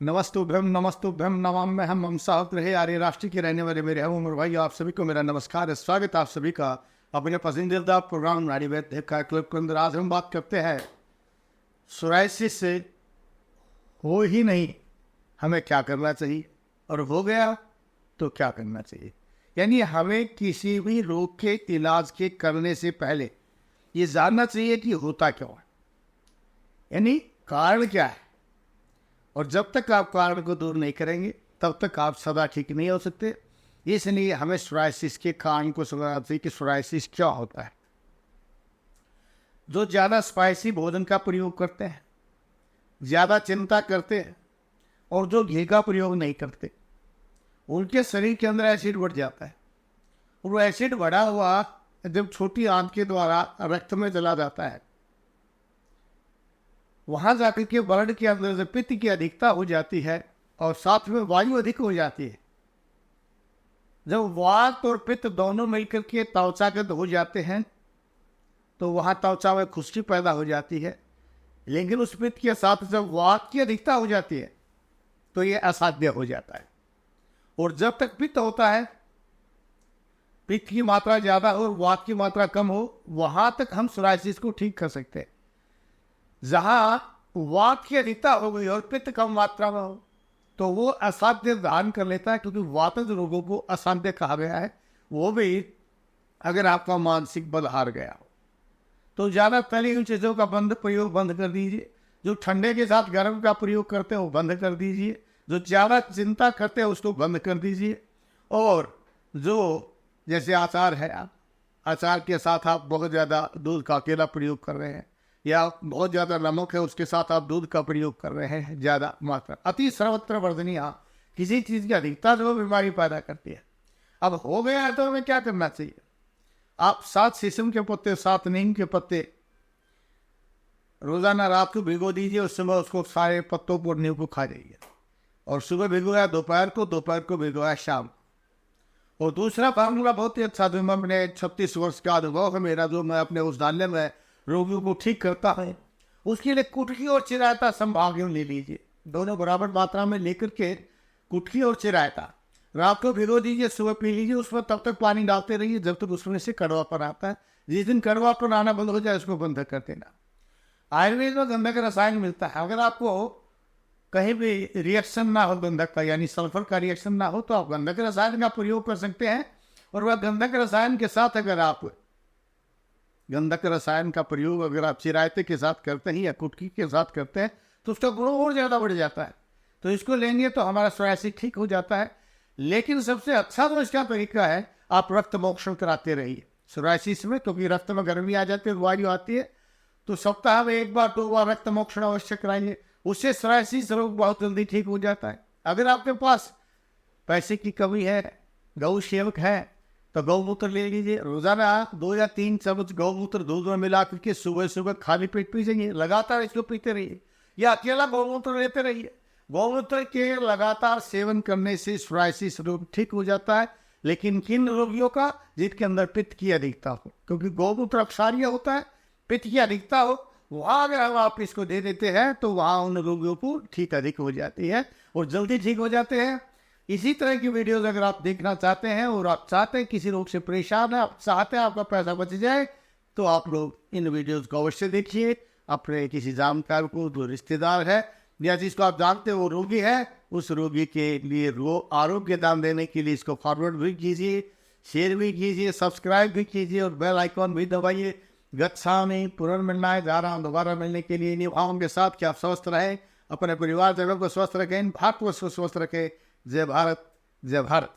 नमस्तुभ्यम नमस्तुभ्यम नमाम्यहम्। हम साहब रहे आर्य राष्ट्र के रहने वाले मेरे हम उम्र भाई, आप सभी को मेरा नमस्कार है। स्वागत आप सभी का अपने पसंदीदा प्रोग्राम नाड़ी वैद्य का क्लब के अंदर। आज हम बात करते हैं सोराइसिस से हो ही नहीं हमें क्या करना चाहिए, और हो गया तो क्या करना चाहिए। यानी हमें किसी भी रोग के इलाज के करने से पहले ये जानना चाहिए कि होता क्यों है, यानी कारण क्या है। और जब तक आप कारण को दूर नहीं करेंगे तब तक आप सदा ठीक नहीं हो सकते। इसलिए हमें सोराइसिस के कारण को समझना चाहिए कि सोराइसिस क्या होता है। जो ज़्यादा स्पाइसी भोजन का प्रयोग करते हैं, ज़्यादा चिंता करते हैं और जो घी का प्रयोग नहीं करते, उनके शरीर के अंदर एसिड बढ़ जाता है। और वो एसिड बढ़ा हुआ जब छोटी आंत के द्वारा रक्त में चला जाता है, वहाँ जाकर के ब्लड के अंदर से पित्त की अधिकता हो जाती है और साथ में वायु अधिक हो जाती है। जब वात और पित्त दोनों मिलकर के त्वचागत हो जाते हैं तो वहाँ त्वचा में खुश्की पैदा हो जाती है। लेकिन उस पित्त के साथ जब वात की अधिकता हो जाती है तो ये असाध्य हो जाता है। और जब तक पित्त होता है, पित्त की मात्रा ज़्यादा हो और वात की मात्रा कम हो, वहाँ तक हम सोराइसिस को ठीक कर सकते हैं। जहाँ वात की अधिकता हो गई और पित्त कम मात्रा में हो तो वो असाध्य धारण कर लेता है, क्योंकि वातज रोगों को असाध्य कहा गया है। वो भी अगर आपका मानसिक बल हार गया हो तो ज़्यादा तली हुई चीज़ों का प्रयोग बंद कर दीजिए। जो ठंडे के साथ गर्म का प्रयोग करते हैं वो बंद कर दीजिए। जो ज़्यादा चिंता करते हैं उसको बंद कर दीजिए। और जो जैसे अचार है, अचार के साथ आप बहुत ज़्यादा दूध का अकेला प्रयोग कर रहे हैं, या बहुत ज़्यादा नमक है उसके साथ आप दूध का प्रयोग कर रहे हैं ज़्यादा मात्रा, अति सर्वत्र वर्जनीय किसी चीज़ की अधिकता जो बीमारी पैदा करती है। अब हो गया है तो हमें क्या करना चाहिए। आप 7 शीशम के पत्ते, 7 नीम के पत्ते रोज़ाना रात को भिगो दीजिए। उस समय उसको सारे पत्तों को नींव को खा जाइए। और सुबह भिगोया दोपहर को भिगोया शाम। और दूसरा फार्मूला बहुत ही अच्छा, जो मैंने 36 वर्ष का अनुभव है मेरा, जो मैं अपने औषधालय में रोगियों को ठीक करता है, उसके लिए कुटकी और चिरायता संभाग ले लीजिए। दोनों बराबर मात्रा में लेकर के कुटकी और चिरायता रात को भिगो दीजिए, सुबह पी लीजिए। उसमें तब तक पानी डालते रहिए जब तक उसमें से कड़वापन आता है। जिस दिन कड़वापन आना बंद हो जाए उसको बंद कर देना। आयुर्वेद में गंधक रसायन मिलता है। अगर आपको कहीं भी रिएक्शन ना हो गंधक का, यानी सल्फर का रिएक्शन ना हो, तो आप गंधक रसायन का प्रयोग कर सकते हैं। और वह गंधक रसायन के साथ अगर आप गंधक रसायन का प्रयोग अगर आप चिरायते के साथ करते हैं या कुटकी के साथ करते हैं तो उसका गुण और ज़्यादा बढ़ जाता है। तो इसको लेंगे तो हमारा सोराइसिस ठीक हो जाता है। लेकिन सबसे अच्छा तो इसका तरीका है, आप रक्त मोक्षण कराते रहिए सोराइसिस में, क्योंकि रक्त में गर्मी आ जाती है, वायु आती है। तो सप्ताह में 1 बार 2 बार रक्त मोक्षण अवश्य कराइए। उससे सोराइसिस रोग बहुत जल्दी ठीक हो जाता है। अगर आपके पास पैसे की कमी है, गौ सेवक है, तो गौमूत्र ले लीजिए। रोजाना 2 या 3 चम्मच गौमूत्र दूध में मिला करके सुबह सुबह खाली पेट पीजिए। लगातार इसको पीते रहिए या अकेला गौमूत्र लेते रहिए। गौमूत्र के लगातार सेवन करने से सोराइसिस रोग ठीक हो जाता है। लेकिन किन रोगियों का? जिनके अंदर पित्त की अधिकता हो, क्योंकि गौमूत्र क्षारीय होता है। पित्त की अधिकता हो, वहाँ अगर हम आप इसको दे देते हैं तो वहाँ उन रोगियों को ठीक अधिक हो जाती है और जल्दी ठीक हो जाते हैं। इसी तरह की वीडियोस अगर आप देखना चाहते हैं और आप चाहते हैं किसी रोग से परेशान है, आप चाहते हैं आपका पैसा बच जाए, तो आप लोग इन वीडियोस को अवश्य देखिए। अपने किसी जानकार को, जो रिश्तेदार है या जिसको आप जानते हो वो रोगी है, उस रोगी के लिए आरोग्य दान देने के लिए इसको फॉरवर्ड भी कीजिए, शेयर भी कीजिए, सब्सक्राइब भी कीजिए और बेल आइकॉन भी दबाइए। गच्छामि पुनर्मिलनाय, जा रहा हूँ दोबारा मिलने के लिए निभाओं के साथ कि आप स्वस्थ रहें, अपने परिवार जनों को स्वस्थ रखें, भारत को स्वस्थ रखें। जय भारत, जय भारत।